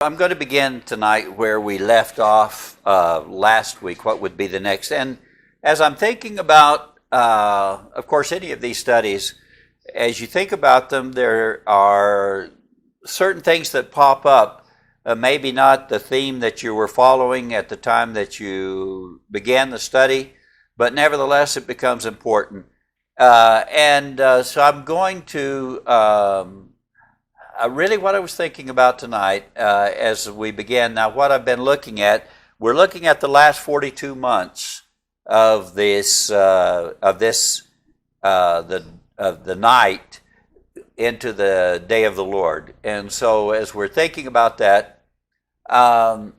I'm going to begin tonight where we left off last week, what would be the next. And as I'm thinking about, of course, any of these studies, as you think about them, there are certain things that pop up, maybe not the theme that you were following at the time that you began the study, but nevertheless it becomes important. So I'm going to... really what I was thinking about tonight as we begin. Now, what I've been looking at, we're looking at the last 42 months of the night into the day of the Lord. And so as we're thinking about that, the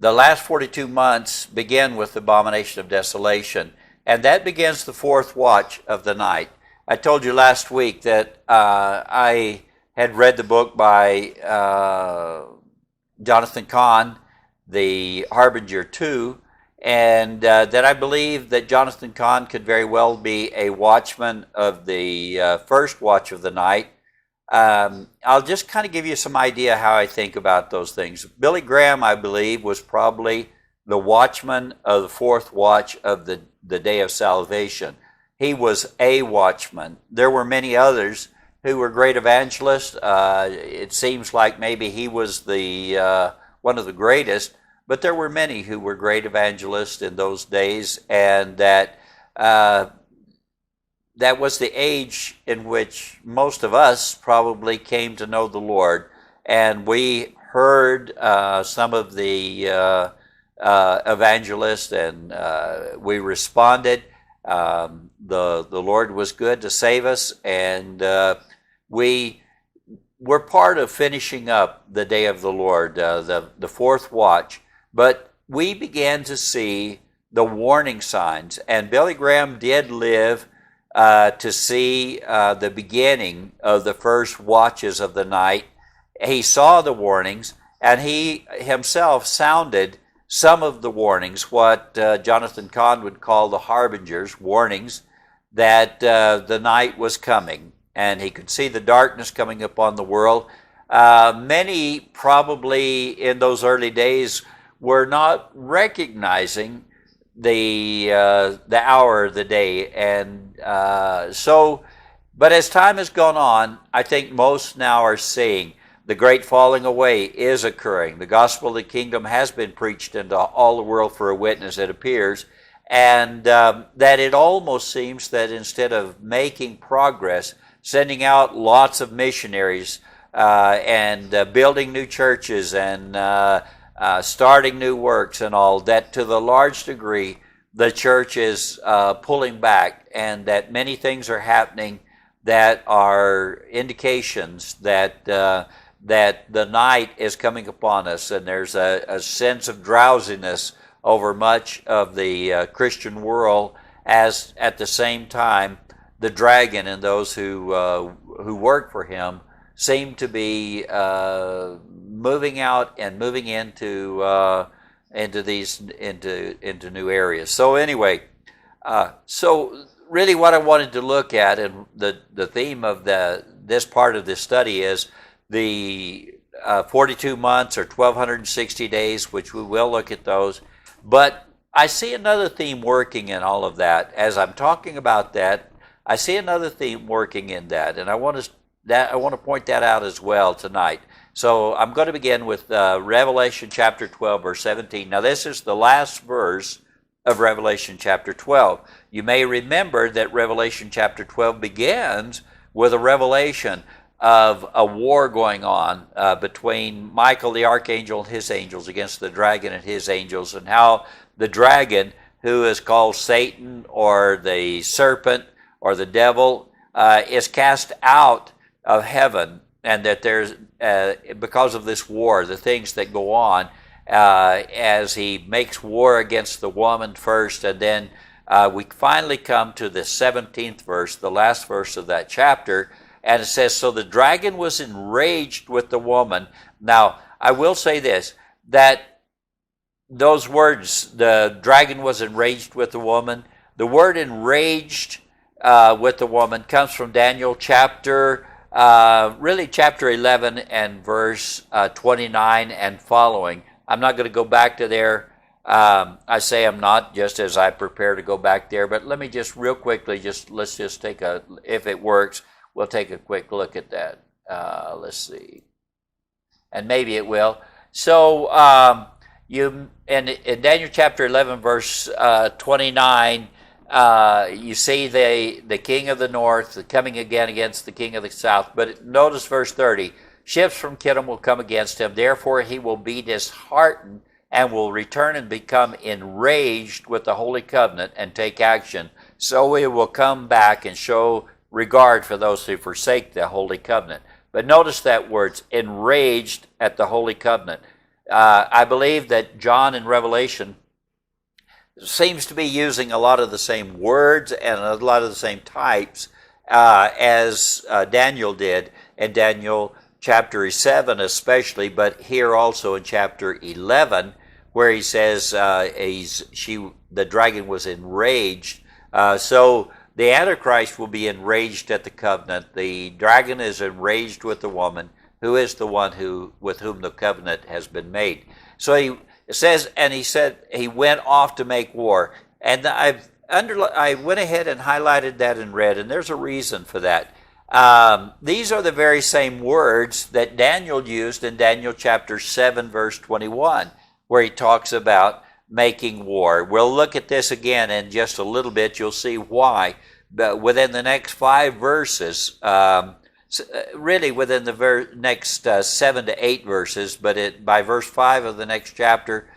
last 42 months begin with the abomination of desolation. And that begins the fourth watch of the night. I told you last week that I had read the book by Jonathan Cahn, The Harbinger 2, and that I believe that Jonathan Cahn could very well be a watchman of the first watch of the night. I'll just kind of give you some idea how I think about those things. Billy Graham, I believe, was probably the watchman of the fourth watch of the day of salvation. He was a watchman. There were many others who were great evangelists. It seems like maybe he was the one of the greatest, but there were many who were great evangelists in those days, and that was the age in which most of us probably came to know the Lord, and we heard some of the evangelists, and we responded. The Lord was good to save us, and we were part of finishing up the day of the Lord, the fourth watch, but we began to see the warning signs, and Billy Graham did live to see the beginning of the first watches of the night. He saw the warnings, and he himself sounded some of the warnings, what Jonathan Cahn would call the harbingers, warnings that the night was coming, and he could see the darkness coming upon the world. Many probably in those early days were not recognizing the hour of the day, and but as time has gone on, I think most now are seeing the great falling away is occurring. The gospel of the kingdom has been preached into all the world for a witness, it appears, and that it almost seems that instead of making progress, sending out lots of missionaries and building new churches and starting new works and all, that to the large degree the church is pulling back, and that many things are happening that are indications that that the night is coming upon us, and there's a sense of drowsiness over much of the Christian world, as at the same time the dragon and those who work for him seem to be moving out and moving into new areas. So anyway, so really what I wanted to look at, and the theme of this part of this study is the 42 months or 1,260 days, which we will look at those. But I see another theme working in all of that. As I'm talking about that, I see another theme working in that, and I want to point that out as well tonight. So I'm going to begin with Revelation chapter 12, verse 17. Now this is the last verse of Revelation chapter 12. You may remember that Revelation chapter 12 begins with a revelation of a war going on between Michael the archangel and his angels against the dragon and his angels, and how the dragon, who is called Satan or the serpent or the devil, is cast out of heaven, and that there's because of this war, the things that go on as he makes war against the woman first, and then we finally come to the 17th verse, the last verse of that chapter. And it says, so the dragon was enraged with the woman. Now, I will say this, that those words, the dragon was enraged with the woman, the word enraged with the woman comes from Daniel chapter really chapter 11 and verse 29 and following. I'm not going to go back to there. I say I'm not, just as I prepare to go back there, but let me just real quickly, let's just take if it works, we'll take a quick look at that. Let's see. And maybe it will. So in Daniel chapter 11, verse 29, you see the king of the north coming again against the king of the south. But notice verse 30. Ships from Kittim will come against him. Therefore he will be disheartened and will return and become enraged with the holy covenant and take action. So he will come back and show regard for those who forsake the holy covenant. But notice that words, enraged at the holy covenant. I believe that John in Revelation seems to be using a lot of the same words and a lot of the same types as Daniel did in Daniel chapter 7 especially, but here also in chapter 11 where he says the dragon was enraged. So the Antichrist will be enraged at the covenant. The dragon is enraged with the woman, who is the one with whom the covenant has been made. So it says, and he said he went off to make war. And I went ahead and highlighted that in red, and there's a reason for that. These are the very same words that Daniel used in Daniel chapter 7, verse 21, where he talks about making war. We'll look at this again in just a little bit. You'll see why. But within the next 5 verses, really within the next 7 to 8 verses, but by verse 5 of the next chapter,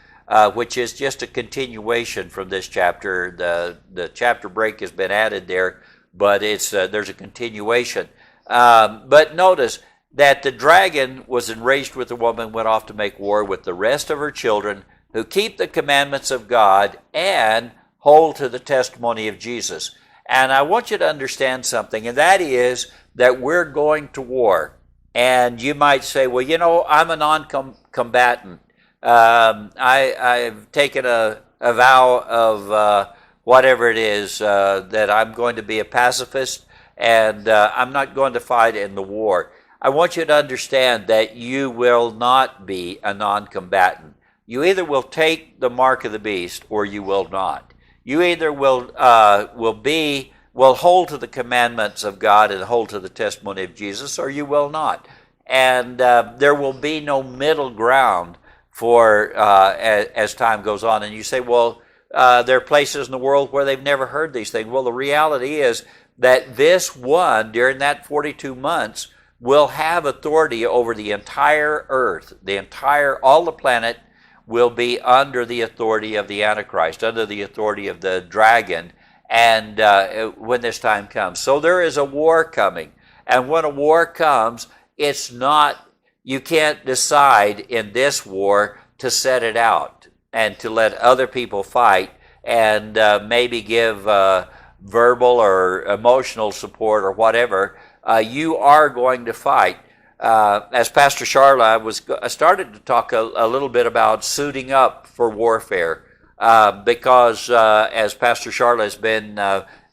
which is just a continuation from this chapter. The chapter break has been added there, but there's a continuation. But notice that the dragon was enraged with the woman, went off to make war with the rest of her children, who keep the commandments of God and hold to the testimony of Jesus. And I want you to understand something, and that is that we're going to war. And you might say, well, I'm a non-combatant. I've taken a vow of whatever it is, that I'm going to be a pacifist, and I'm not going to fight in the war. I want you to understand that you will not be a non-combatant. You either will take the mark of the beast or you will not. You either will hold to the commandments of God and hold to the testimony of Jesus, or you will not. And there will be no middle ground for as time goes on. And you say, well, there are places in the world where they've never heard these things. Well, the reality is that this one, during that 42 months, will have authority over the entire earth. All the planet will be under the authority of the Antichrist, under the authority of the dragon, and when this time comes. So there is a war coming. And when a war comes, you can't decide in this war to set it out and to let other people fight and maybe give verbal or emotional support or whatever. You are going to fight. As Pastor Charla, I started to talk a little bit about suiting up for warfare because as Pastor Charla has been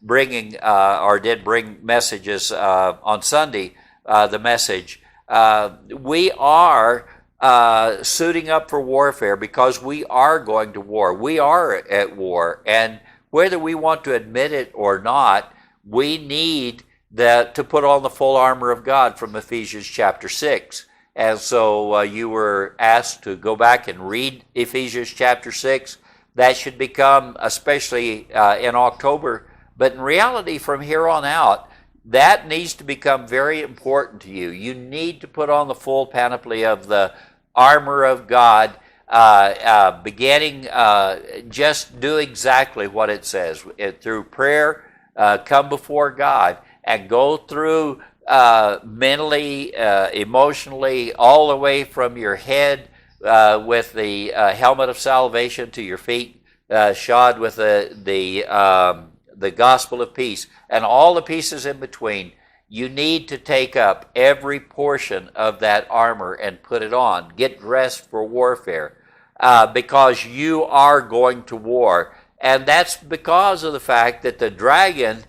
bringing or did bring messages on Sunday, the message, we are suiting up for warfare because we are going to war. We are at war, and whether we want to admit it or not, we need to put on the full armor of God from Ephesians chapter 6. And so you were asked to go back and read Ephesians chapter 6. That should become, especially in October, but in reality from here on out, that needs to become very important to you. You need to put on the full panoply of the armor of God, beginning just do exactly what it says. Through prayer, come before God, and go through mentally, emotionally, all the way from your head with the helmet of salvation to your feet, shod with the gospel of peace, and all the pieces in between. You need to take up every portion of that armor and put it on. Get dressed for warfare because you are going to war. And that's because of the fact that the dragon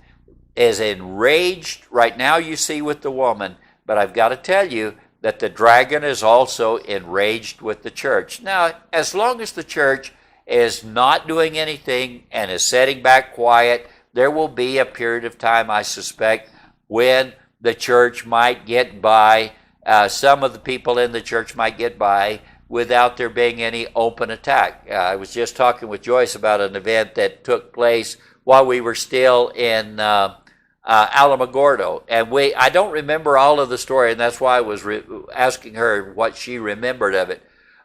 is enraged right now, you see, with the woman, but I've got to tell you that the dragon is also enraged with the church. Now, as long as the church is not doing anything and is sitting back quiet, there will be a period of time, I suspect, when the church might get by, some of the people in the church might get by without there being any open attack. I was just talking with Joyce about an event that took place while we were still in Alamogordo, and I don't remember all of the story, and that's why I was asking her what she remembered of it.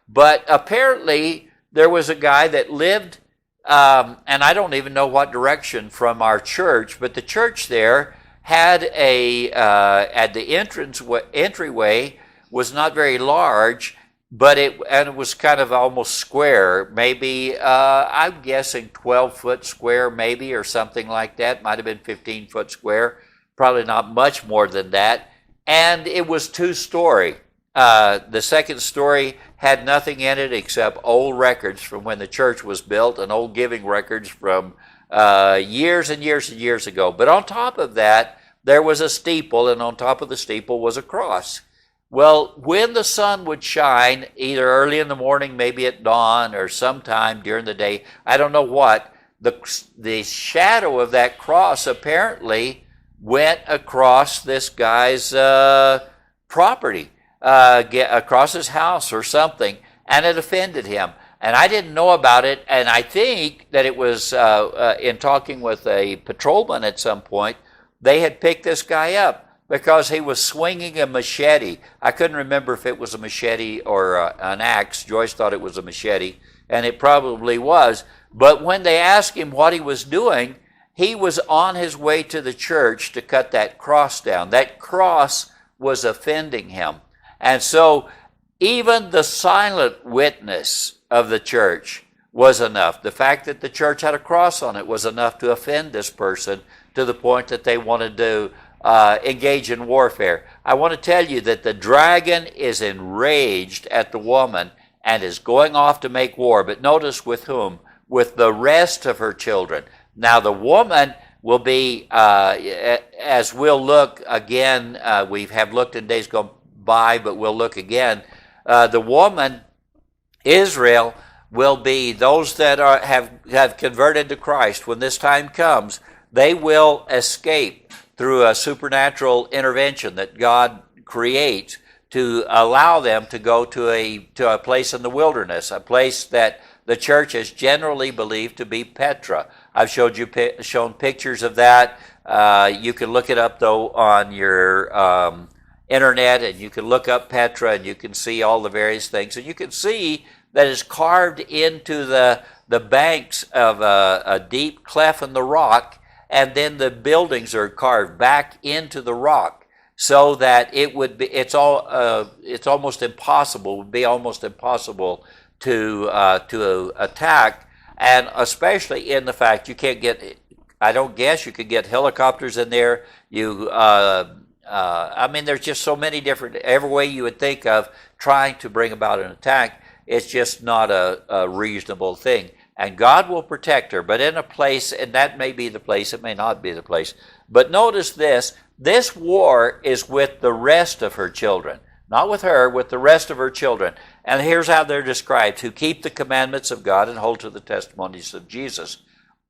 But apparently there was a guy that lived, and I don't even know what direction from our church, but the church there had at the entryway was not very large, but it was kind of almost square, maybe, I'm guessing 12-foot square maybe, or something like that. Might have been 15-foot square, probably not much more than that. And it was 2-story. The second story had nothing in it except old records from when the church was built and old giving records from years and years and years ago. But on top of that, there was a steeple, and on top of the steeple was a cross. Well, when the sun would shine, either early in the morning, maybe at dawn, or sometime during the day, I don't know what, the shadow of that cross apparently went across this guy's property, across his house or something, and it offended him. And I didn't know about it, and I think that it was in talking with a patrolman at some point, they had picked this guy up because he was swinging a machete. I couldn't remember if it was a machete or an axe. Joyce thought it was a machete, and it probably was. But when they asked him what he was doing, he was on his way to the church to cut that cross down. That cross was offending him. And so even the silent witness of the church was enough. The fact that the church had a cross on it was enough to offend this person to the point that they wanted to engage in warfare. I want to tell you that the dragon is enraged at the woman and is going off to make war. But notice with whom? With the rest of her children. Now the woman will be, as we'll look again, we have looked in days gone by, but we'll look again. The woman, Israel, will be those that have converted to Christ. When this time comes, they will escape through a supernatural intervention that God creates to allow them to go to a place in the wilderness, a place that the church is generally believed to be Petra. I've shown pictures of that. You can look it up, though, on your internet, and you can look up Petra, and you can see all the various things. And you can see that it's carved into the banks of a deep cleft in the rock, and then the buildings are carved back into the rock, so that it would be it's almost impossible, would be almost impossible to attack, and especially in the fact you can't get, I don't guess you could get helicopters in there. I mean, there's just so many different, every way you would think of trying to bring about an attack, it's just not a reasonable thing. And God will protect her, but in a place, and that may be the place, it may not be the place. But notice this war is with the rest of her children. Not with her, with the rest of her children. And here's how they're described: who keep the commandments of God and hold to the testimonies of Jesus.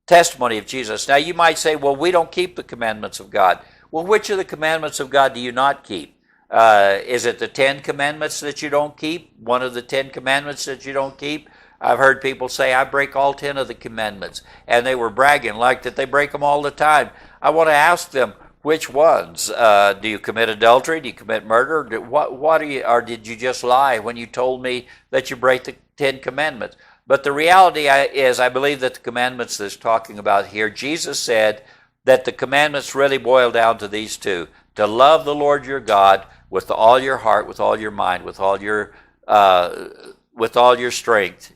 Testimony of Jesus. Now you might say, well, we don't keep the commandments of God. Well, which of the commandments of God do you not keep? Is it the 10 commandments that you don't keep? One of the 10 commandments that you don't keep? I've heard people say, I break all 10 of the commandments. And they were bragging like that they break them all the time. I want to ask them, which ones? Do you commit adultery? Do you commit murder? What are you, or did you just lie when you told me that you break the 10 commandments? But the reality is, I believe that the commandments that's talking about here, Jesus said that the commandments really boil down to these two: to love the Lord your God with all your heart, with all your mind, with all your strength,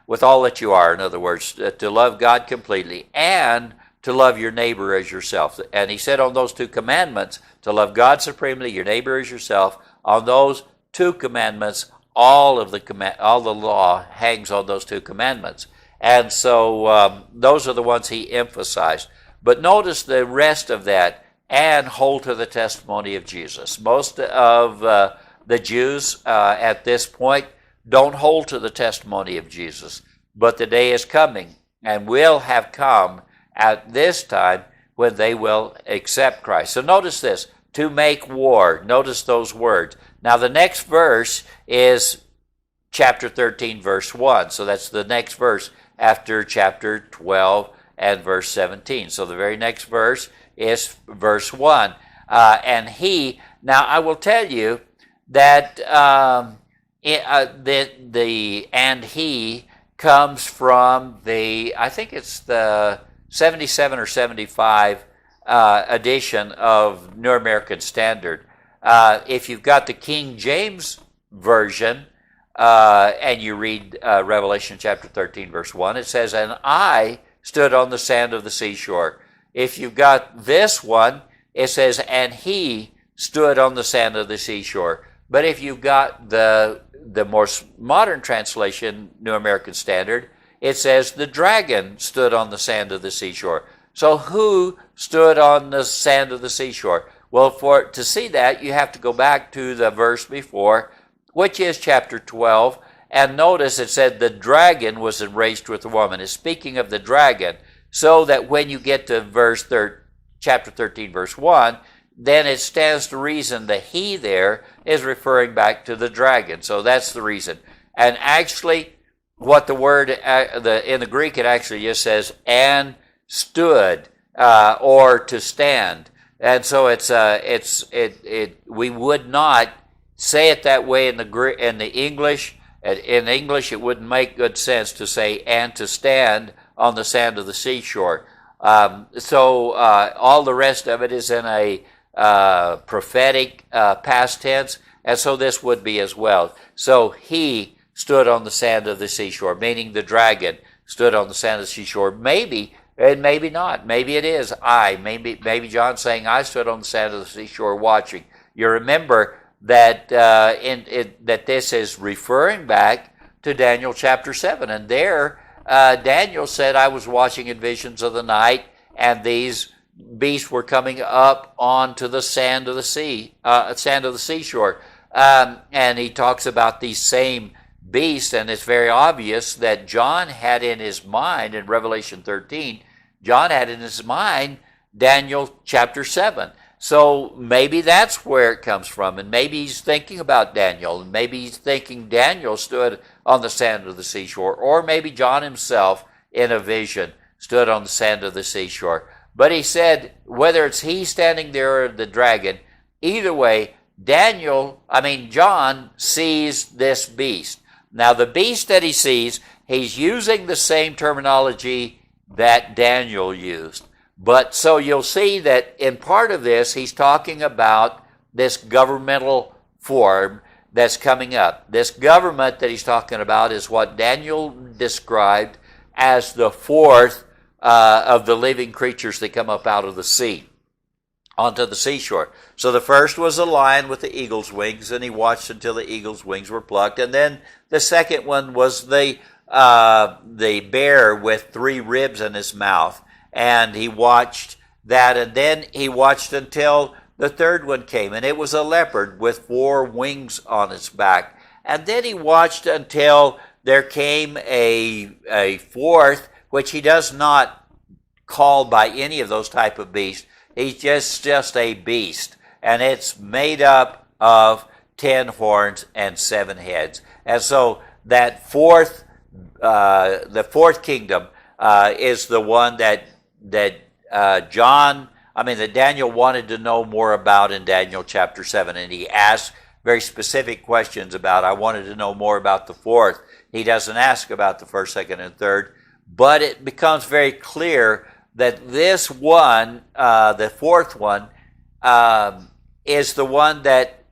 with all that you are. In other words, to love God completely, and to love your neighbor as yourself. And he said on those two commandments, to love God supremely, your neighbor as yourself. On those two commandments, all the law hangs on those two commandments. And so those are the ones he emphasized. But notice the rest of that: and hold to the testimony of Jesus. Most of the Jews at this point don't hold to the testimony of Jesus, but the day is coming and will have come at this time when they will accept Christ. So notice this, to make war. Notice those words. Now the next verse is chapter 13, verse 1. So that's the next verse after chapter 12 and verse 17. So the very next verse is verse 1. And he, now I will tell you that the and he comes from the, I think it's the 77 or 75 edition of New American Standard. If you've got the King James Version, and you read Revelation chapter 13, verse 1, it says, and I stood on the sand of the seashore. If you've got this one, it says, and he stood on the sand of the seashore. But if you've got the more modern translation, New American Standard, it says, the dragon stood on the sand of the seashore. So who stood on the sand of the seashore? Well, to see that, you have to go back to the verse before, which is chapter 12, and notice it said the dragon was enraged with the woman. It's speaking of the dragon, so that when you get to chapter 13, verse 1, then it stands to reason the he there is referring back to the dragon. So that's the reason. And actually, what the word, in the Greek, it actually just says, and stood, or to stand. And so we would not say it that way in the English. In English, it wouldn't make good sense to say, and to stand on the sand of the seashore. So all the rest of it is in a prophetic past tense, and so this would be as well. So he stood on the sand of the seashore, meaning the dragon stood on the sand of the seashore. Maybe, and maybe not. Maybe it is I. Maybe John's saying, I stood on the sand of the seashore watching. You remember that that this is referring back to Daniel chapter 7. And there, Daniel said, I was watching in visions of the night, and these beasts were coming up onto the sand of the seashore. And he talks about these same beasts, and it's very obvious that John had in his mind, in Revelation 13, John had in his mind Daniel chapter 7. So maybe that's where it comes from, and maybe he's thinking about Daniel, and maybe he's thinking Daniel stood on the sand of the seashore, or maybe John himself in a vision stood on the sand of the seashore. But he said, whether it's he standing there or the dragon, either way, John sees this beast. Now the beast that he sees, he's using the same terminology that Daniel used. But so you'll see that in part of this, he's talking about this governmental form that's coming up. This government that he's talking about is what Daniel described as the fourth of the living creatures that come up out of the sea onto the seashore. So the first was a lion with the eagle's wings, and he watched until the eagle's wings were plucked. And then the second one was the bear with 3 ribs in his mouth. And he watched that, and then he watched until the third one came, and it was a leopard with 4 wings on its back. And then he watched until there came a fourth, which he does not call by any of those type of beasts. He's just a beast, and it's made up of 10 horns and 7 heads. And so that the fourth kingdom is the one that Daniel wanted to know more about in Daniel chapter 7, and he asked very specific questions about, I wanted to know more about the fourth. He doesn't ask about the first, second, and third, but it becomes very clear that this one, the fourth one, is the one that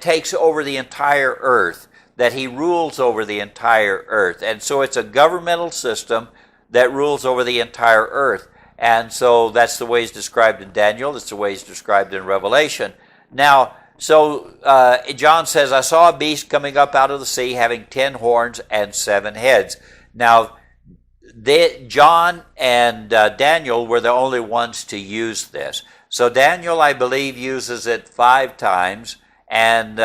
takes over the entire earth, that he rules over the entire earth. And so it's a governmental system that rules over the entire earth. And so that's the way it's described in Daniel. That's the way it's described in Revelation. Now, so John says, I saw a beast coming up out of the sea having 10 horns and 7 heads. Now, John and Daniel were the only ones to use this. So Daniel, I believe, uses it 5 times, and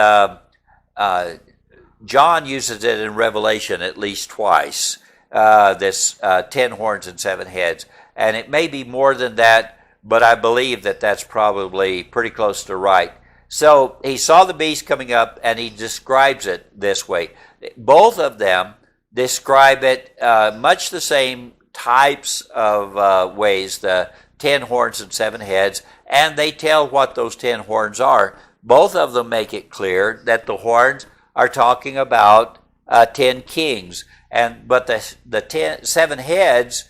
John uses it in Revelation at least twice, this 10 horns and 7 heads. And it may be more than that, but I believe that that's probably pretty close to right. So he saw the beast coming up, and he describes it this way. Both of them describe it much the same types of ways, the 10 horns and 7 heads, and they tell what those 10 horns are. Both of them make it clear that the horns are talking about 10 kings, but the 7 heads,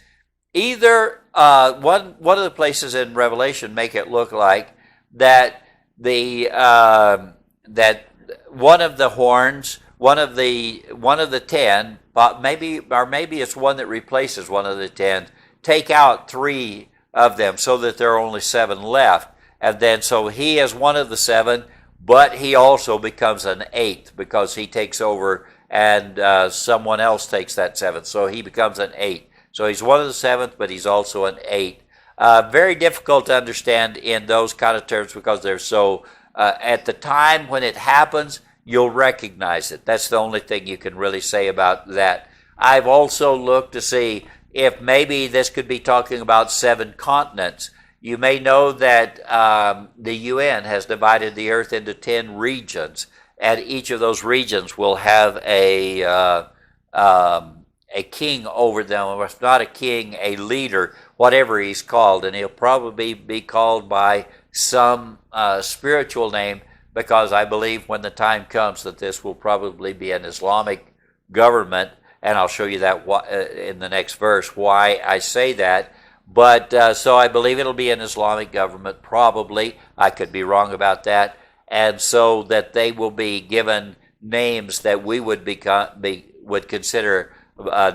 either one of the places in Revelation make it look like that that one of the horns, one of the 10, maybe it's one that replaces one of the 10, take out 3 of them so that there are only 7 left, and then so he is one of the 7. But he also becomes an 8th because he takes over and someone else takes that 7th. So he becomes an 8th. So he's one of the 7th, but he's also an 8th. Very difficult to understand in those kind of terms because they're so, at the time when it happens, you'll recognize it. That's the only thing you can really say about that. I've also looked to see if maybe this could be talking about 7 continents. You may know that the UN has divided the earth into 10 regions, and each of those regions will have a king over them, or if not a king, a leader, whatever he's called, and he'll probably be called by some spiritual name, because I believe when the time comes that this will probably be an Islamic government, and I'll show you that in the next verse why I say that. But so I believe it'll be an Islamic government, probably. I could be wrong about that. And so that they will be given names that we would consider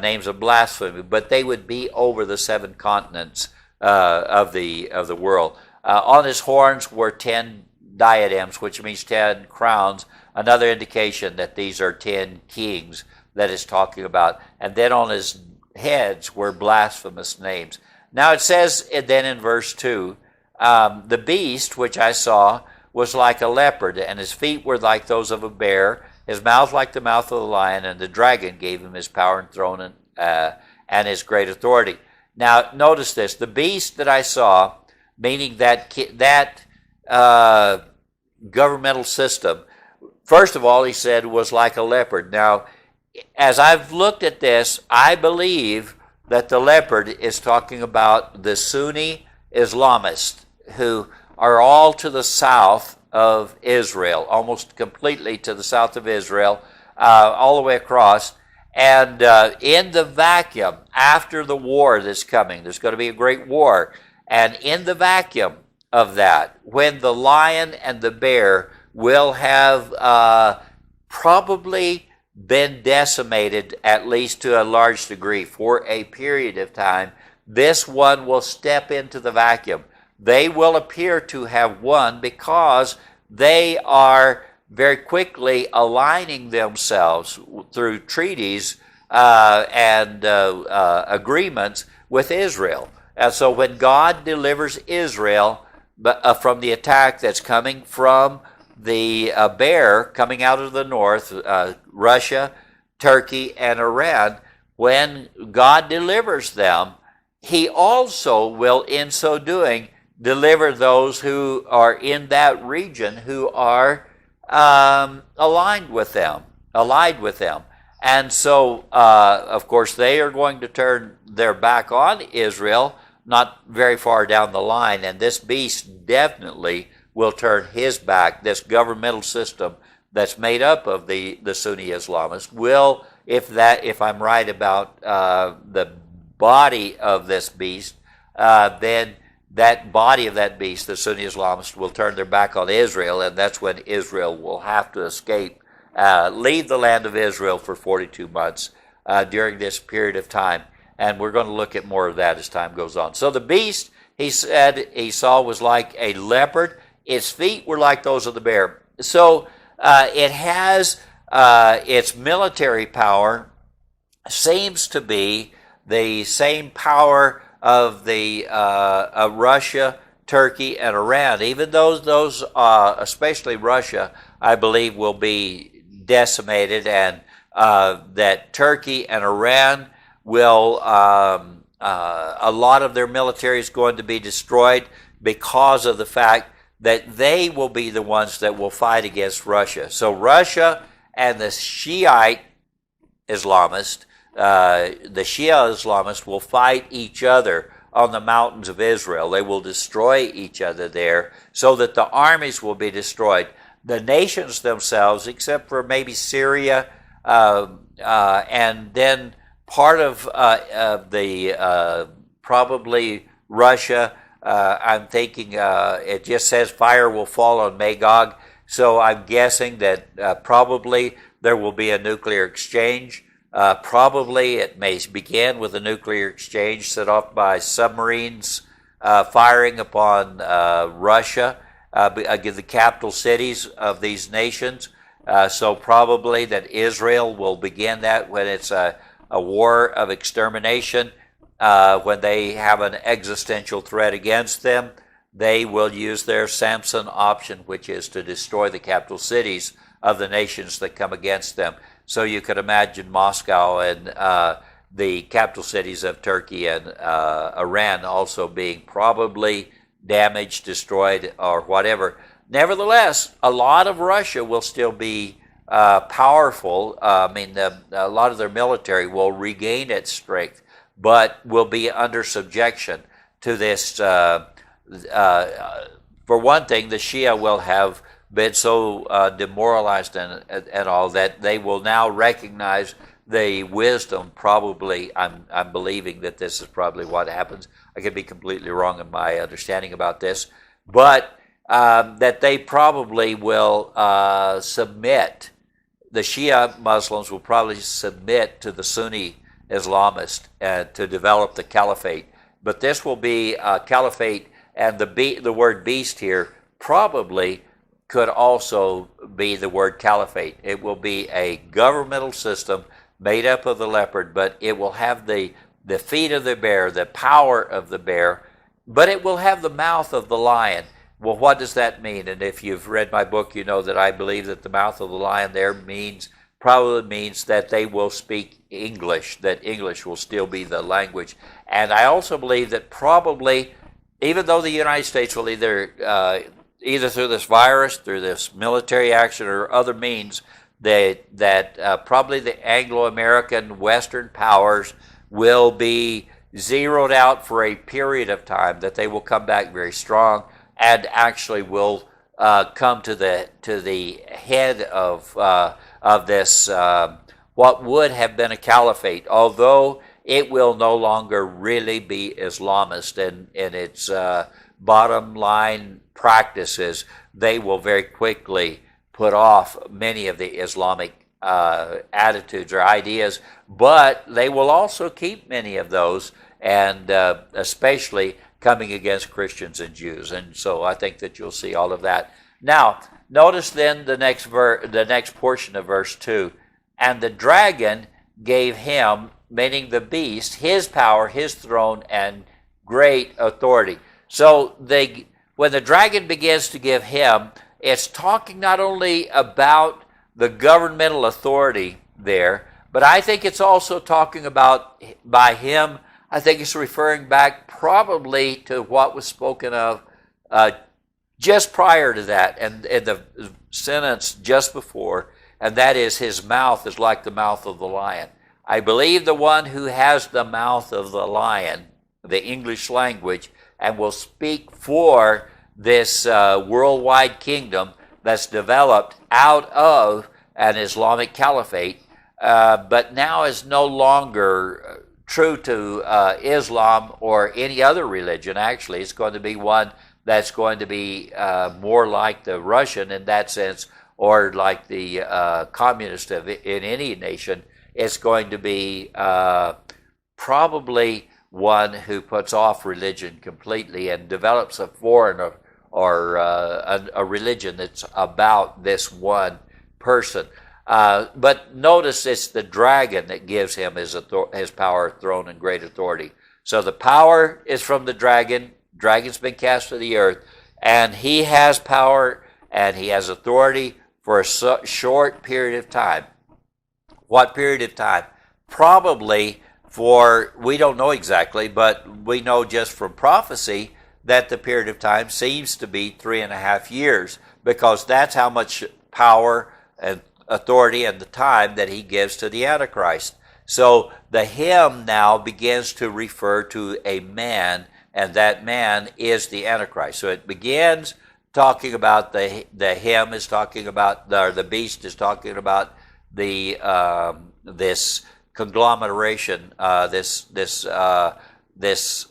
names of blasphemy, but they would be over the 7 continents of the world. On his horns were 10 diadems, which means 10 crowns, another indication that these are 10 kings that is talking about. And then on his heads were blasphemous names. Now it says then in verse 2, the beast which I saw was like a leopard, and his feet were like those of a bear, his mouth like the mouth of the lion, and the dragon gave him his power and throne and his great authority. Now notice this, the beast that I saw, meaning that governmental system, first of all, he said was like a leopard. Now, as I've looked at this, I believe that the leopard is talking about the Sunni Islamists who are all to the south of Israel, almost completely to the south of Israel, all the way across. And in the vacuum, after the war that's coming, there's going to be a great war. And in the vacuum of that, when the lion and the bear will have probably been decimated, at least to a large degree, for a period of time, this one will step into the vacuum. They will appear to have won because they are very quickly aligning themselves through treaties and agreements with Israel. And so when God delivers Israel from the attack that's coming from the bear coming out of the north, Russia, Turkey, and Iran, when God delivers them, he also will, in so doing, deliver those who are in that region who are aligned with them, allied with them. And so, of course, they are going to turn their back on Israel not very far down the line, and this beast definitely will turn his back. This governmental system that's made up of the Sunni Islamists will, if I'm right about the body of this beast, then that body of that beast, the Sunni Islamists, will turn their back on Israel, and that's when Israel will have to escape, leave the land of Israel for 42 months during this period of time. And we're going to look at more of that as time goes on. So the beast, he said, he saw was like a leopard. Its feet were like those of the bear. So it has its military power seems to be the same power of the Russia, Turkey, and Iran. Even those especially Russia, I believe, will be decimated, and that Turkey and Iran will, a lot of their military is going to be destroyed because of the fact that they will be the ones that will fight against Russia. So Russia and the Shiite Islamists, the Shia Islamists will fight each other on the mountains of Israel. They will destroy each other there so that the armies will be destroyed. The nations themselves, except for maybe Syria and then part of the probably Russia, I'm thinking it just says fire will fall on Magog. So I'm guessing that probably there will be a nuclear exchange. Probably it may begin with a nuclear exchange set off by submarines firing upon Russia, the capital cities of these nations. So probably that Israel will begin that when it's a war of extermination. When they have an existential threat against them, they will use their Samson option, which is to destroy the capital cities of the nations that come against them. So you could imagine Moscow and the capital cities of Turkey and Iran also being probably damaged, destroyed, or whatever. Nevertheless, a lot of Russia will still be powerful. A lot of their military will regain its strength, but will be under subjection to this. For one thing, the Shia will have been so demoralized and all that they will now recognize the wisdom. Probably, I'm believing that this is probably what happens. I could be completely wrong in my understanding about this, but that they probably will submit. The Shia Muslims will probably submit to the Sunni Islamists to develop the caliphate. But this will be a caliphate, and the word beast here probably could also be the word caliphate. It will be a governmental system made up of the leopard, but it will have the feet of the bear, the power of the bear, but it will have the mouth of the lion. Well, what does that mean? And if you've read my book, you know that I believe that the mouth of the lion there probably means that they will speak English, that English will still be the language. And I also believe that probably, even though the United States will either through this virus, through this military action, or other means, that probably the Anglo-American Western powers will be zeroed out for a period of time, that they will come back very strong and actually will come to the head of this what would have been a caliphate, although it will no longer really be Islamist in its bottom line practices. They will very quickly put off many of the Islamic attitudes or ideas, but they will also keep many of those, and especially coming against Christians and Jews. And so I think that you'll see all of that. Now, notice then the next portion of verse 2. And the dragon gave him, meaning the beast, his power, his throne, and great authority. So when the dragon begins to give him, it's talking not only about the governmental authority there, but I think it's also talking about, by him, I think it's referring back probably to what was spoken of just prior to that, and in the sentence just before, and that is, his mouth is like the mouth of the lion. I believe the one who has the mouth of the lion, the English language, and will speak for this worldwide kingdom that's developed out of an Islamic caliphate, but now is no longer true to Islam or any other religion. Actually, it's going to be one that's going to be more like the Russian in that sense, or like the communist in any nation. It's going to be probably one who puts off religion completely and develops a foreign or a religion that's about this one person. But notice it's the dragon that gives him his power, throne, and great authority. So the power is from the dragon, Dragon's been cast to the earth, and he has power and he has authority for a short period of time. What period of time? Probably for, we don't know exactly, but we know just from prophecy that the period of time seems to be 3.5 years, because that's how much power and authority and the time that he gives to the Antichrist. So the hymn now begins to refer to a man, and that man is the Antichrist. So it begins talking about the hymn is talking about, the beast is talking about the this conglomeration, this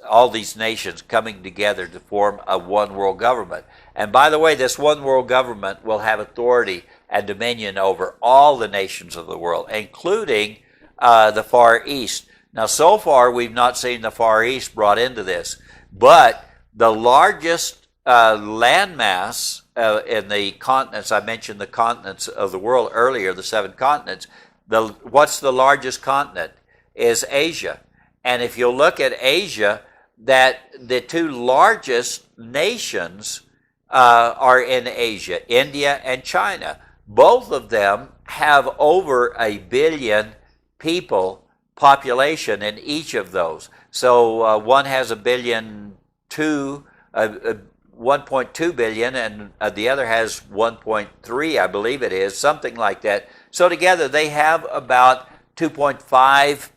all these nations coming together to form a one world government. And by the way, this one world government will have authority and dominion over all the nations of the world, including the Far East. Now, so far, we've not seen the Far East brought into this, but the largest landmass in the continents, I mentioned the continents of the world earlier, the 7 continents, what's the largest continent? Is Asia. And if you look at Asia, that the 2 largest nations are in Asia, India and China. Both of them have over 1 billion people population in each of those. So one has 1.2 billion, and the other has 1.3, I believe it is, something like that. So together they have about 2.5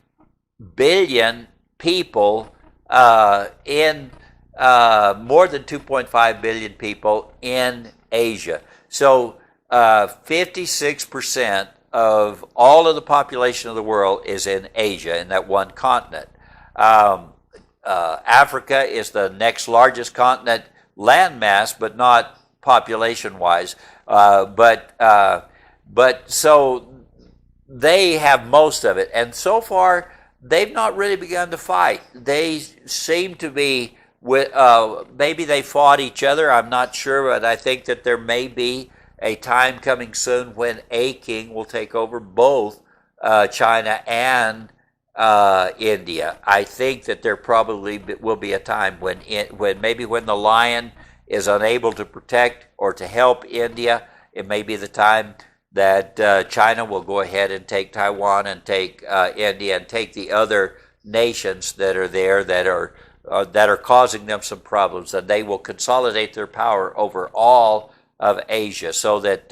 billion people in more than 2.5 billion people in Asia. So 56% of all of the population of the world is in Asia, in that one continent. Africa is the next largest continent, landmass, but not population-wise. But so they have most of it, and so far they've not really begun to fight. They seem to be maybe they fought each other. I'm not sure, but I think that there may be a time coming soon when a king will take over both China and India. I think that there probably will be a time when the lion is unable to protect or to help India. It may be the time that China will go ahead and take Taiwan and take India and take the other nations that are there that are causing them some problems, and they will consolidate their power over all of Asia, so that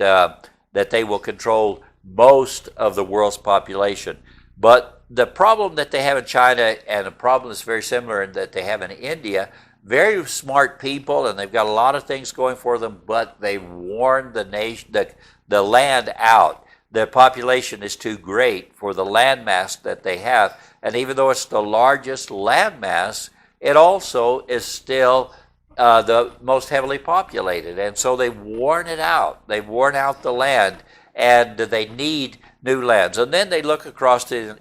that they will control most of the world's population. But the problem that they have in China, and a problem that's very similar in that they have in India, very smart people, and they've got a lot of things going for them, but they warn the nation, the land out. The population is too great for the landmass that they have, and even though it's the largest landmass, it also is still the most heavily populated, and so they've worn it out. They've worn out the land, and they need new lands. And then they look across to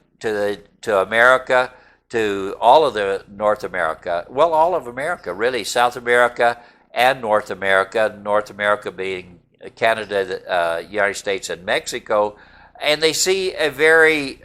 America, to all of the North America. Well, all of America, really, South America and North America. North America being Canada, the United States, and Mexico, and they see a very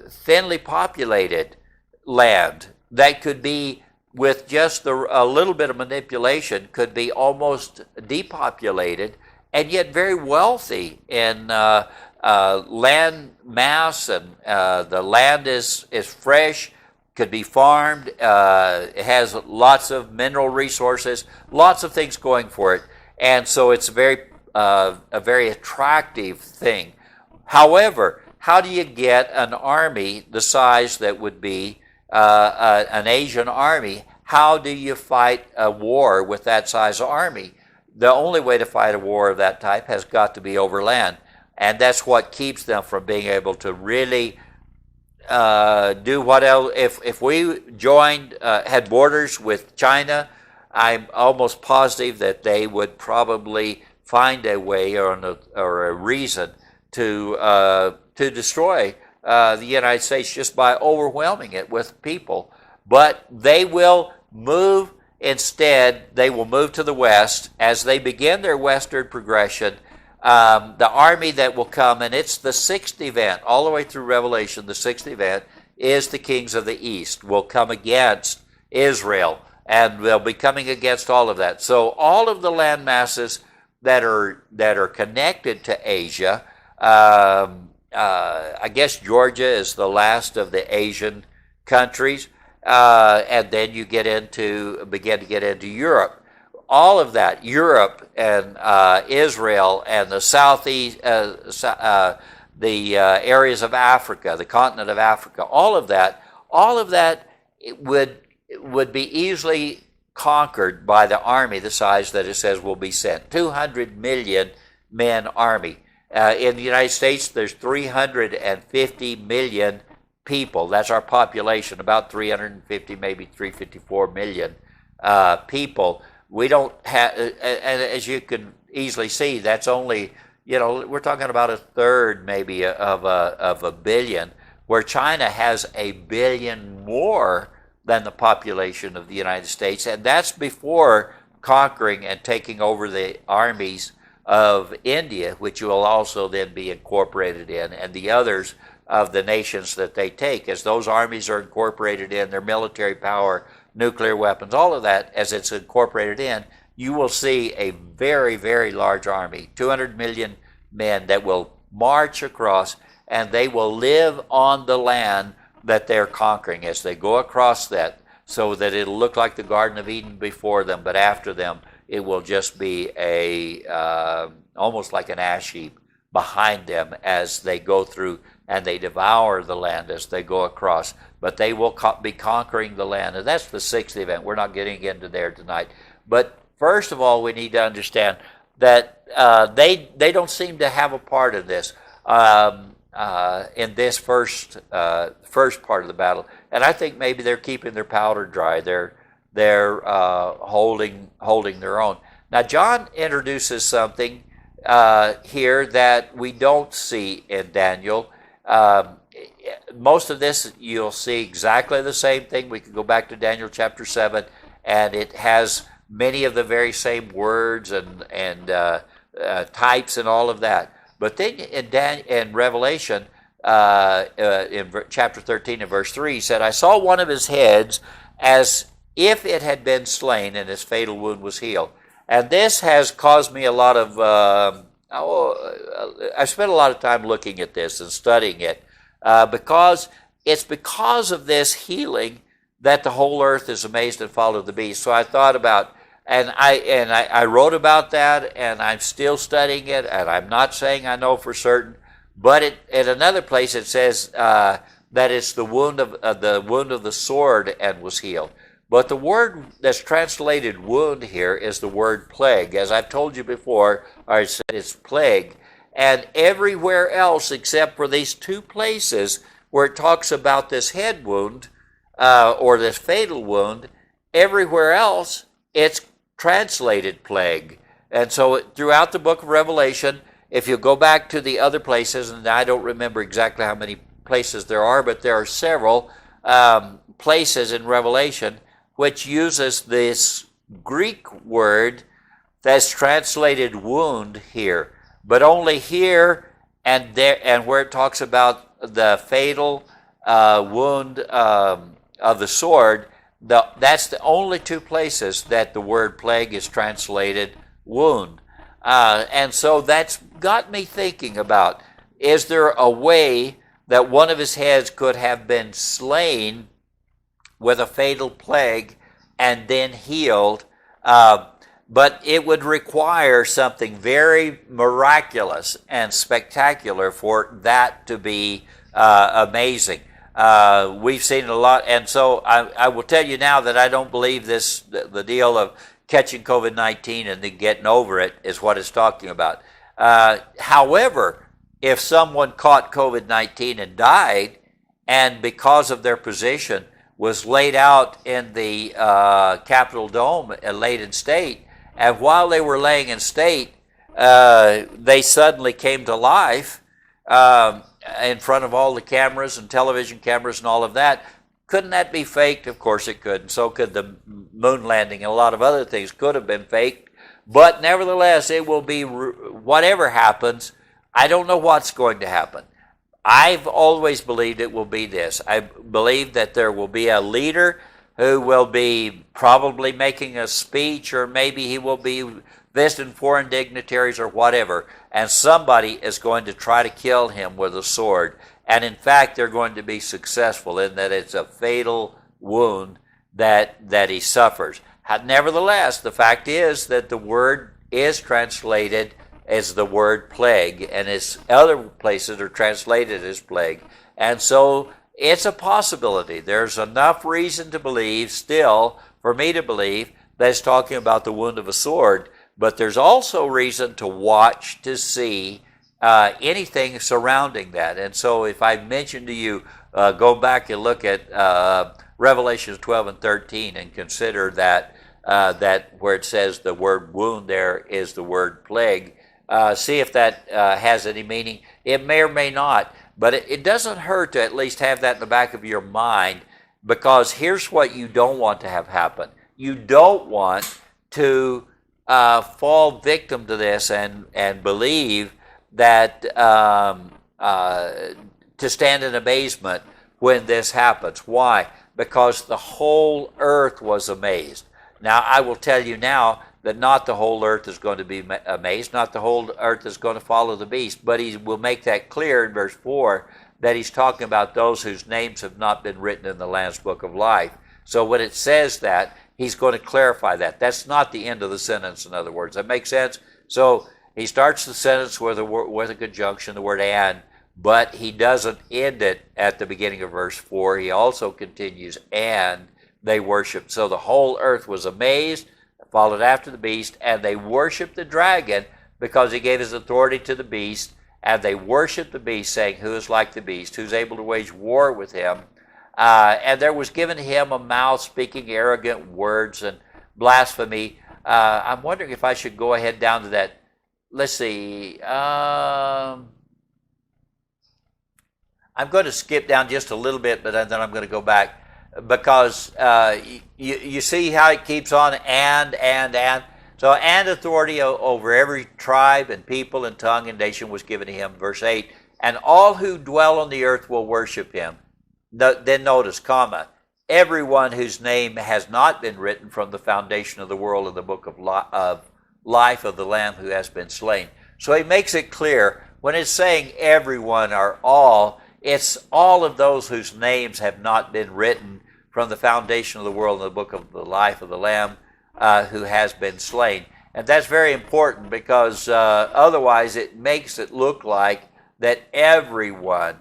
thinly populated land that could be, with just a little bit of manipulation, could be almost depopulated, and yet very wealthy in land mass, and the land is fresh, could be farmed, it has lots of mineral resources, lots of things going for it, and so it's a very attractive thing. However, how do you get an army the size that would be an Asian army? How do you fight a war with that size of army? The only way to fight a war of that type has got to be over land, and that's what keeps them from being able to really do what else. If we joined, had borders with China, I'm almost positive that they would probably find a way or a reason to destroy the United States just by overwhelming it with people. But they will move instead. They will move to the west as they begin their westward progression. The army that will come, and it's the 6th event, all the way through Revelation, the 6th event is the kings of the east will come against Israel, and they'll be coming against all of that. So all of the land masses that are connected to Asia, I guess Georgia is the last of the Asian countries, and then you begin to get into Europe. All of that, Europe and Israel and the southeast, the areas of Africa, the continent of Africa, all of that would be easily conquered by the army the size that it says will be sent. 200 million men army. In the United States, there's 350 million people. That's our population, about 350, maybe 354 million people. We don't have, and as you can easily see, that's only, we're talking about a third maybe of a billion, where China has 1 billion more than the population of the United States, and that's before conquering and taking over the armies of India, which will also then be incorporated in, and the others of the nations that they take. As those armies are incorporated in, their military power, nuclear weapons, all of that, as it's incorporated in, you will see a very, very large army, 200 million men that will march across, and they will live on the land that they're conquering as they go across that, so that it'll look like the Garden of Eden before them, but after them it will just be almost like an ash heap behind them as they go through, and they devour the land as they go across. But they will be conquering the land, and that's the sixth event. We're not getting into there tonight. But first of all, we need to understand that they don't seem to have a part of this in this first part of the battle, and I think maybe they're keeping their powder dry. They're holding their own. Now, John introduces something here that we don't see in Daniel. Most of this you'll see exactly the same thing. We can go back to Daniel chapter 7, and it has many of the very same words and types and all of that. But then in Revelation, in chapter 13 and verse 3, he said, I saw one of his heads as if it had been slain, and his fatal wound was healed. And this has caused me a lot of, I spent a lot of time looking at this and studying it, because it's because of this healing that the whole earth is amazed and followed the beast. So I thought about, and I wrote about that, and I'm still studying it, and I'm not saying I know for certain, but at another place it says that it's the wound of the sword and was healed. But the word that's translated wound here is the word plague. As I've told you before, I said it's plague. And everywhere else except for these two places where it talks about this head wound or this fatal wound, everywhere else it's translated plague. And so throughout the book of Revelation, if you go back to the other places, and I don't remember exactly how many places there are, but there are several places in Revelation which uses this Greek word that's translated wound here, but only here and there, and where it talks about the fatal wound of the sword, that's the only two places that the word plague is translated wound. And so that's got me thinking about, is there a way that one of his heads could have been slain with a fatal plague and then healed, but it would require something very miraculous and spectacular for that to be amazing. We've seen it a lot, and so I will tell you now that I don't believe the deal of catching COVID-19 and then getting over it is what it's talking about. However, if someone caught COVID-19 and died, and because of their position was laid out in the Capitol Dome, laid in state, and while they were laying in state, they suddenly came to life in front of all the cameras and television cameras and all of that. Couldn't that be faked? Of course it could, and so could the moon landing, and a lot of other things could have been faked. But nevertheless, it will be, whatever happens, I don't know what's going to happen. I've always believed it will be this. I believe that there will be a leader who will be probably making a speech, or maybe he will be visiting foreign dignitaries or whatever, and somebody is going to try to kill him with a sword. And in fact, they're going to be successful in that it's a fatal wound that he suffers. Nevertheless, the fact is that the word is translated as the word plague, and its other places are translated as plague. And so it's a possibility. There's enough reason to believe, still, for me to believe, that it's talking about the wound of a sword, but there's also reason to watch to see anything surrounding that. And so if I mentioned to you, go back and look at Revelations 12 and 13 and consider that where it says the word wound there is the word plague. See if that has any meaning. It may or may not, but it doesn't hurt to at least have that in the back of your mind, because here's what you don't want to have happen. You don't want to fall victim to this and believe that to stand in amazement when this happens. Why? Because the whole earth was amazed. Now, I will tell you now that not the whole earth is going to be amazed, not the whole earth is going to follow the beast, but he will make that clear in verse 4 that he's talking about those whose names have not been written in the Lamb's Book of Life. So when it says that, he's going to clarify that. That's not the end of the sentence, in other words. That makes sense? So he starts the sentence with a conjunction, the word and, but he doesn't end it at the beginning of verse 4. He also continues, and they worshiped. So the whole earth was amazed, followed after the beast, and they worshiped the dragon because he gave his authority to the beast, and they worshiped the beast, saying, who is like the beast, who's able to wage war with him? And there was given to him a mouth speaking arrogant words and blasphemy. I'm wondering if I should go ahead down to that. Let's see. I'm going to skip down just a little bit, but then I'm going to go back, because you see how it keeps on, and. So, and authority over every tribe and people and tongue and nation was given to him. Verse 8, and all who dwell on the earth will worship him. Then notice, comma, everyone whose name has not been written from the foundation of the world in the book of life of the Lamb who has been slain. So he makes it clear, when it's saying everyone or all, it's all of those whose names have not been written from the foundation of the world in the book of the life of the Lamb who has been slain. And that's very important, because otherwise it makes it look like that everyone,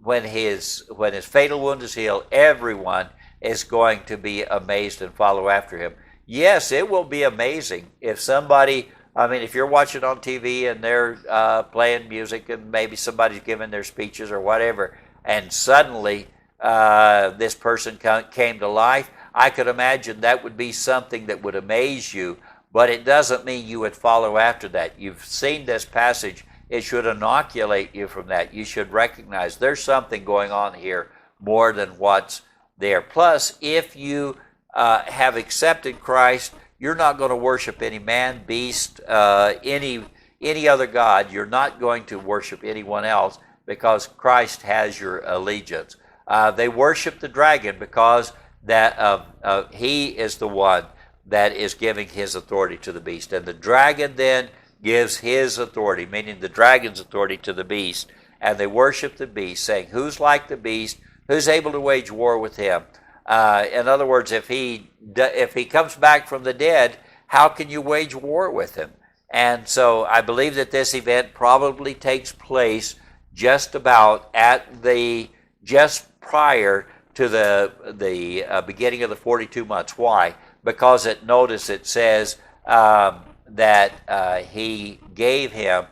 when his fatal wound is healed, everyone is going to be amazed and follow after him. Yes, it will be amazing if somebody, if you're watching on TV and they're playing music and maybe somebody's giving their speeches or whatever, and suddenly this person came to life, I could imagine that would be something that would amaze you, but it doesn't mean you would follow after that. You've seen this passage. It should inoculate you from that. You should recognize there's something going on here more than what's there. Plus, if you have accepted Christ, you're not going to worship any man, beast, any other god. You're not going to worship anyone else, because Christ has your allegiance. They worship the dragon because that he is the one that is giving his authority to the beast. And the dragon then gives his authority, meaning the dragon's authority, to the beast. And they worship the beast, saying, who's like the beast? Who's able to wage war with him? In other words, if he comes back from the dead, how can you wage war with him? And so I believe that this event probably takes place just about just prior to the beginning of the 42 months. Why? Because notice it says that he gave him,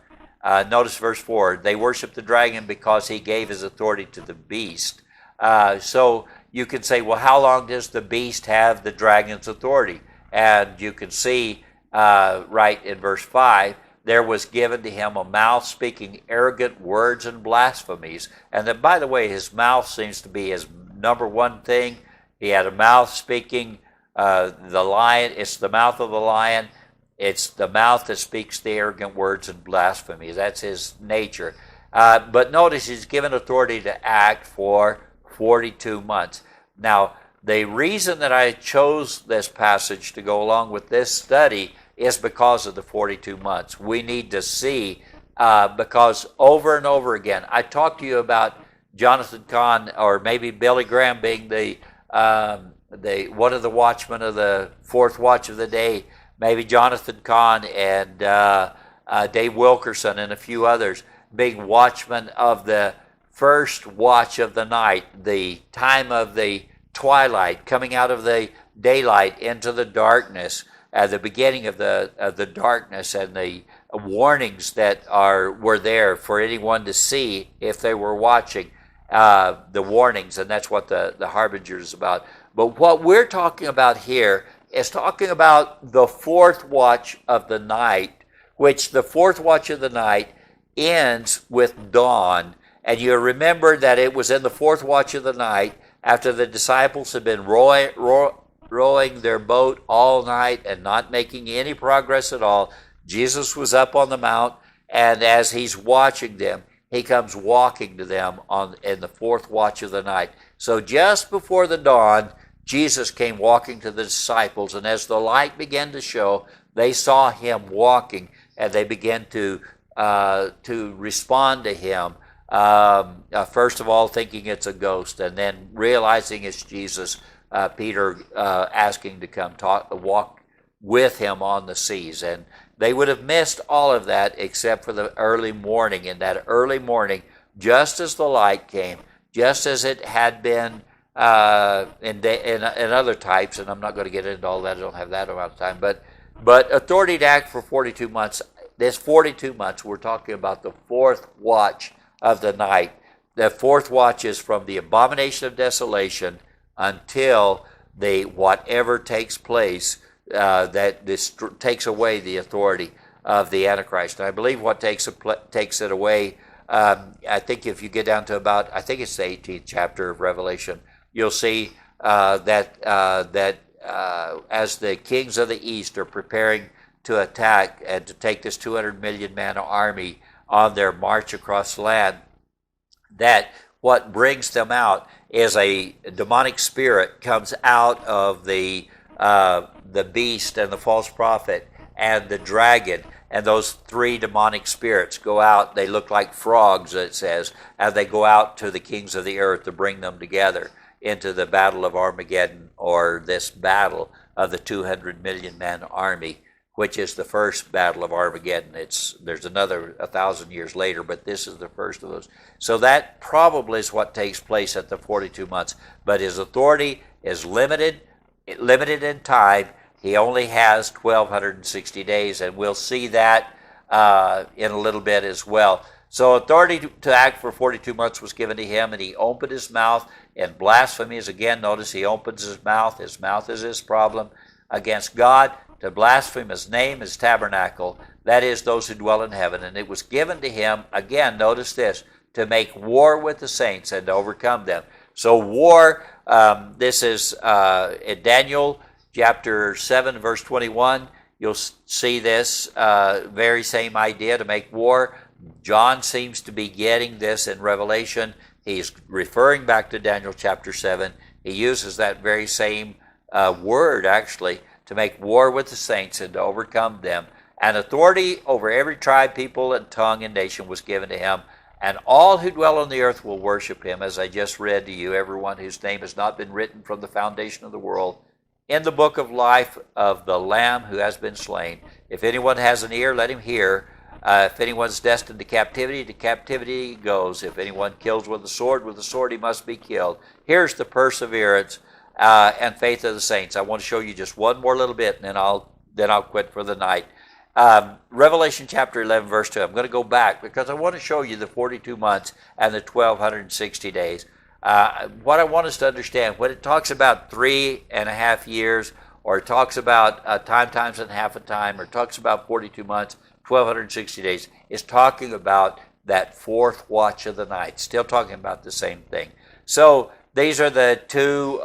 notice verse 4, they worship the dragon because he gave his authority to the beast. So you can say, well, how long does the beast have the dragon's authority? And you can see right in verse 5, there was given to him a mouth speaking arrogant words and blasphemies. And then, by the way, his mouth seems to be his number one thing. He had a mouth speaking the lion. It's the mouth of the lion. It's the mouth that speaks the arrogant words and blasphemies. That's his nature. But notice he's given authority to act for 42 months. Now, the reason that I chose this passage to go along with this study is because of the 42 months. We need to see, because over and over again, I talked to you about Jonathan Cahn, or maybe Billy Graham being the one of the watchmen of the fourth watch of the day, maybe Jonathan Cahn and Dave Wilkerson and a few others being watchmen of the first watch of the night, the time of the twilight, coming out of the daylight into the darkness, at the beginning of the darkness, and the warnings that were there for anyone to see if they were watching, the warnings, and that's what the harbinger is about. But what we're talking about here is talking about the fourth watch of the night, which the fourth watch of the night ends with dawn. And you remember that it was in the fourth watch of the night, after the disciples had been rowing their boat all night and not making any progress at all. Jesus was up on the mount, and as he's watching them, he comes walking to them in the fourth watch of the night. So just before the dawn, Jesus came walking to the disciples, and as the light began to show, they saw him walking, and they began to respond to him. First of all, thinking it's a ghost, and then realizing it's Jesus. Peter asking to come walk with him on the seas, and they would have missed all of that except for the early morning. In that early morning, just as the light came, just as it had been in other types, and I'm not going to get into all that. I don't have that amount of time, but authority to act for 42 months. This 42 months, we're talking about the fourth watch of the night. The fourth watch is from the abomination of desolation until whatever takes place that takes away the authority of the Antichrist. And I believe what takes it away, I think if you get down to about, I think it's the 18th chapter of Revelation, you'll see that as the kings of the East are preparing to attack and to take this 200 million man army on their march across land, that what brings them out is a demonic spirit comes out of the beast and the false prophet and the dragon, and those three demonic spirits go out. They look like frogs, it says, and they go out to the kings of the earth to bring them together into the battle of Armageddon, or this battle of the 200 million man army, which is the first battle of Armageddon. There's another 1,000 years later, but this is the first of those. So that probably is what takes place at the 42 months. But his authority is limited in time. He only has 1,260 days, and we'll see that in a little bit as well. So authority to act for 42 months was given to him, and he opened his mouth in blasphemies. Again, notice he opens his mouth. His mouth is his problem against God, to blaspheme his name, his tabernacle, that is, those who dwell in heaven. And it was given to him, again, notice this, to make war with the saints and to overcome them. So war, this is in Daniel chapter 7, verse 21. You'll see this very same idea, to make war. John seems to be getting this in Revelation. He's referring back to Daniel chapter 7. He uses that very same word, actually, to make war with the saints and to overcome them. And authority over every tribe, people, and tongue and nation was given to him. And all who dwell on the earth will worship him, as I just read to you, everyone whose name has not been written from the foundation of the world in the book of life of the Lamb who has been slain. If anyone has an ear, let him hear. If anyone's destined to captivity he goes. If anyone kills with the sword he must be killed. Here's the perseverance and faith of the saints. I want to show you just one more little bit, and then I'll quit for the night. Revelation chapter 11, verse 2. I'm going to go back because I want to show you the 42 months and the 1,260 days. What I want us to understand, when it talks about 3.5 years, or it talks about time times and half a time, or it talks about 42 months, 1,260 days, is talking about that fourth watch of the night. Still talking about the same thing. So these are the two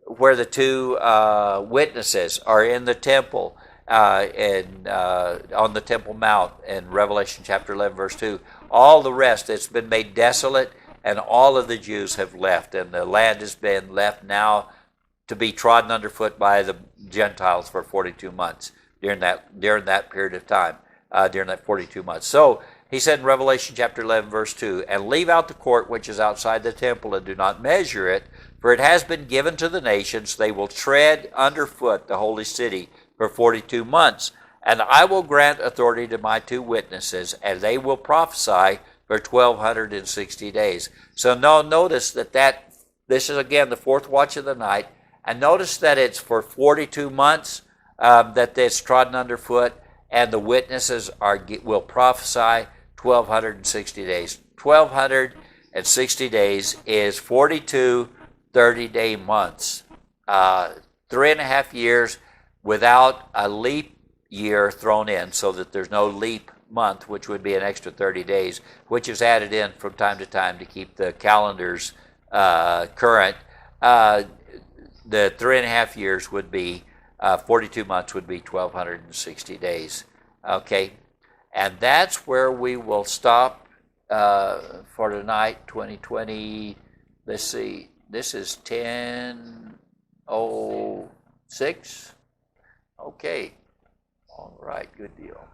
where the two witnesses are in the temple on the Temple Mount in Revelation chapter 11, verse 2. All the rest, it's been made desolate, and all of the Jews have left, and the land has been left now to be trodden underfoot by the Gentiles for 42 months during that period of time, during that 42 months. So he said in Revelation chapter 11, verse 2, "And leave out the court which is outside the temple, and do not measure it, for it has been given to the nations. They will tread underfoot the holy city for 42 months. And I will grant authority to my 2 witnesses, and they will prophesy for 1,260 days." So now notice that this is again the 4th watch of the night, and notice that it's for 42 months that it's trodden underfoot, and the witnesses will prophesy 1,260 days. 1,260 days is 42 30-day months, 3.5 years without a leap year thrown in, so that there's no leap month, which would be an extra 30 days, which is added in from time to time to keep the calendars current. The 3.5 years would be 42 months would be 1,260 days. Okay, and that's where we will stop for tonight. 2020. Let's see. This is 10:06. Okay. All right. Good deal.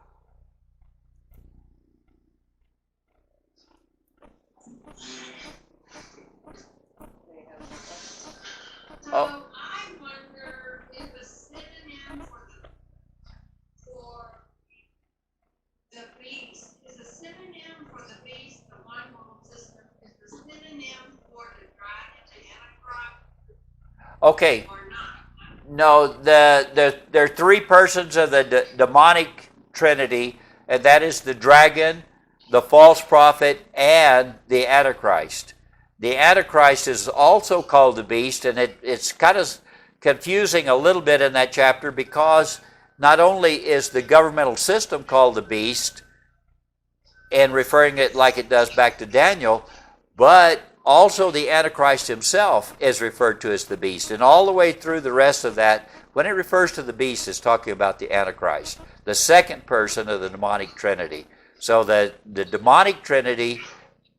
So I wonder if a synonym for the beast is a synonym for the beast, the one world system, is the synonym for the dragon, the Antichrist, Okay. or not? No, there are 3 persons of the demonic trinity, and that is the dragon, the false prophet, and the Antichrist. The Antichrist is also called the beast, and it's kind of confusing a little bit in that chapter, because not only is the governmental system called the beast, and referring it like it does back to Daniel, but also the Antichrist himself is referred to as the beast. And all the way through the rest of that, when it refers to the beast, it's talking about the Antichrist, the second person of the demonic trinity. So the demonic trinity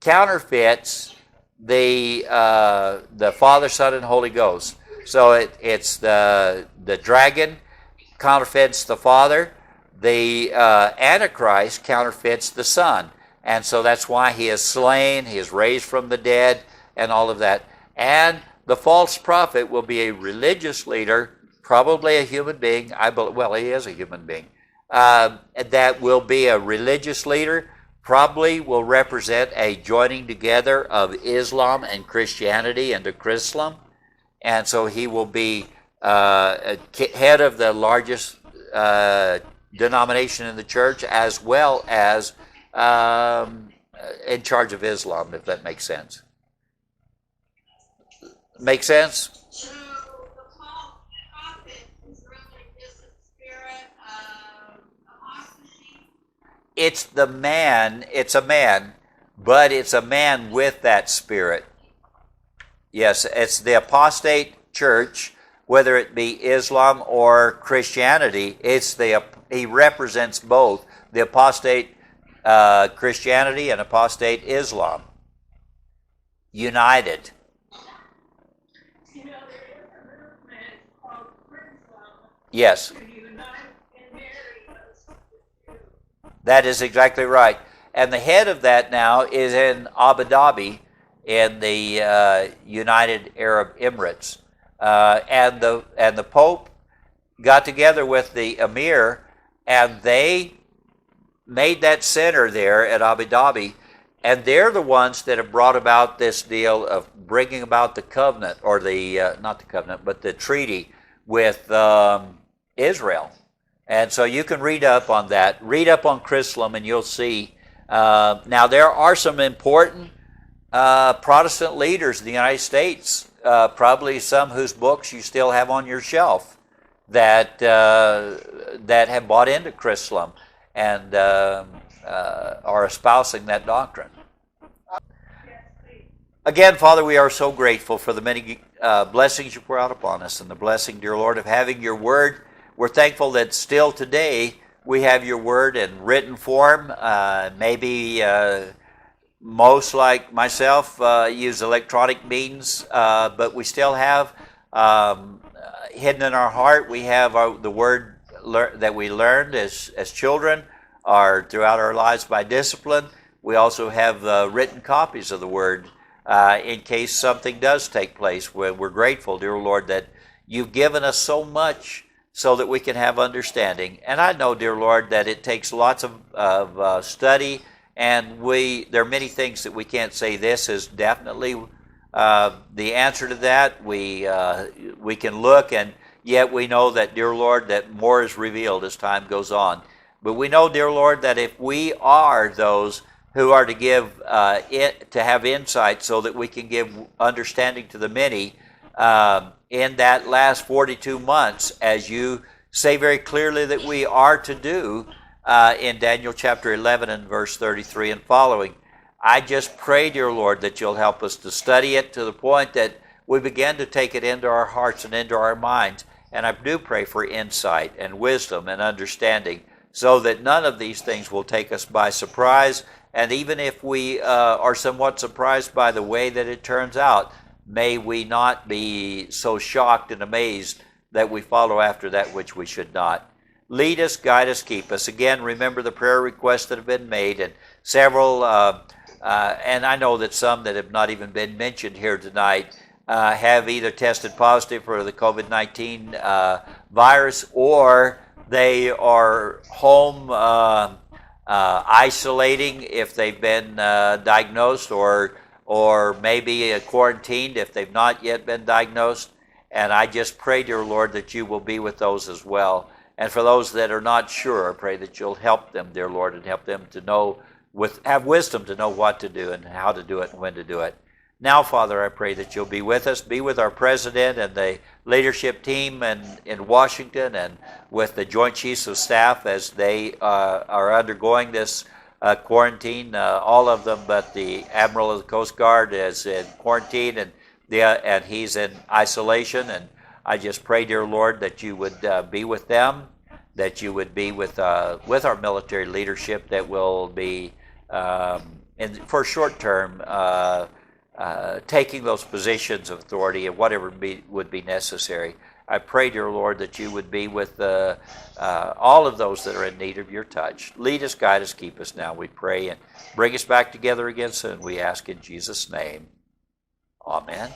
counterfeits the Father, Son, and Holy Ghost. So it's the dragon counterfeits the Father, the Antichrist counterfeits the Son, and so that's why he is slain, he is raised from the dead, and all of that. And the false prophet will be a religious leader, probably a human being. Well, he is a human being. That will be a religious leader. Probably will represent a joining together of Islam and Christianity into Chrislam. And so he will be head of the largest denomination in the church, as well as in charge of Islam, if that makes sense. Make sense? So the false prophet is really just a spirit of apostasy? It's a man, but it's a man with that spirit. Yes, it's the apostate church, whether it be Islam or Christianity. He represents both, the apostate Christianity and apostate Islam, united. You know, there is a movement called Chrislam. Yes. To unite and marry us. That is exactly right. And the head of that now is in Abu Dhabi, in the United Arab Emirates. And the Pope got together with the Emir, and they made that center there at Abu Dhabi, and they're the ones that have brought about this deal of bringing about the covenant, or not the covenant, but the treaty with Israel. And so you can read up on that. Read up on Chrislam, and you'll see. Now, there are some important Protestant leaders in the United States, probably some whose books you still have on your shelf, that have bought into Chrislam and are espousing that doctrine. Again, Father, we are so grateful for the many blessings you pour out upon us, and the blessing, dear Lord, of having your word. We're thankful that still today we have your word in written form. Maybe most, like myself, use electronic means, but we still have hidden in our heart, we have the word that we learned as children or throughout our lives by discipline. We also have written copies of the word in case something does take place. We're grateful, dear Lord, that you've given us so much so that we can have understanding. And I know, dear Lord, that it takes lots of study, and there are many things that we can't say this is definitely the answer to that. We can look, and yet we know that, dear Lord, that more is revealed as time goes on. But we know, dear Lord, that if we are those who are to give to have insight so that we can give understanding to the many in that last 42 months, as you say very clearly that we are to do in Daniel chapter 11 and verse 33 and following. I just pray, dear Lord, that you'll help us to study it to the point that we begin to take it into our hearts and into our minds. And I do pray for insight and wisdom and understanding so that none of these things will take us by surprise. And even if we are somewhat surprised by the way that it turns out, may we not be so shocked and amazed that we follow after that which we should not. Lead us, guide us, keep us. Again, remember the prayer requests that have been made, and several, and I know that some that have not even been mentioned here tonight have either tested positive for the COVID-19 virus, or they are home isolating if they've been diagnosed, or maybe quarantined if they've not yet been diagnosed. And I just pray, dear Lord, that you will be with those as well. And for those that are not sure, I pray that you'll help them, dear Lord, and help them to know, have wisdom to know what to do and how to do it and when to do it. Now, Father, I pray that you'll be with us, be with our president and the leadership team in Washington, and with the Joint Chiefs of Staff as they are undergoing this quarantine, all of them, but the Admiral of the Coast Guard is in quarantine, and he's in isolation. And I just pray, dear Lord, that you would be with them, that you would be with our military leadership that will be, for short term, taking those positions of authority and whatever would be necessary. I pray, dear Lord, that you would be with all of those that are in need of your touch. Lead us, guide us, keep us now, we pray, and bring us back together again soon, we ask in Jesus' name. Amen.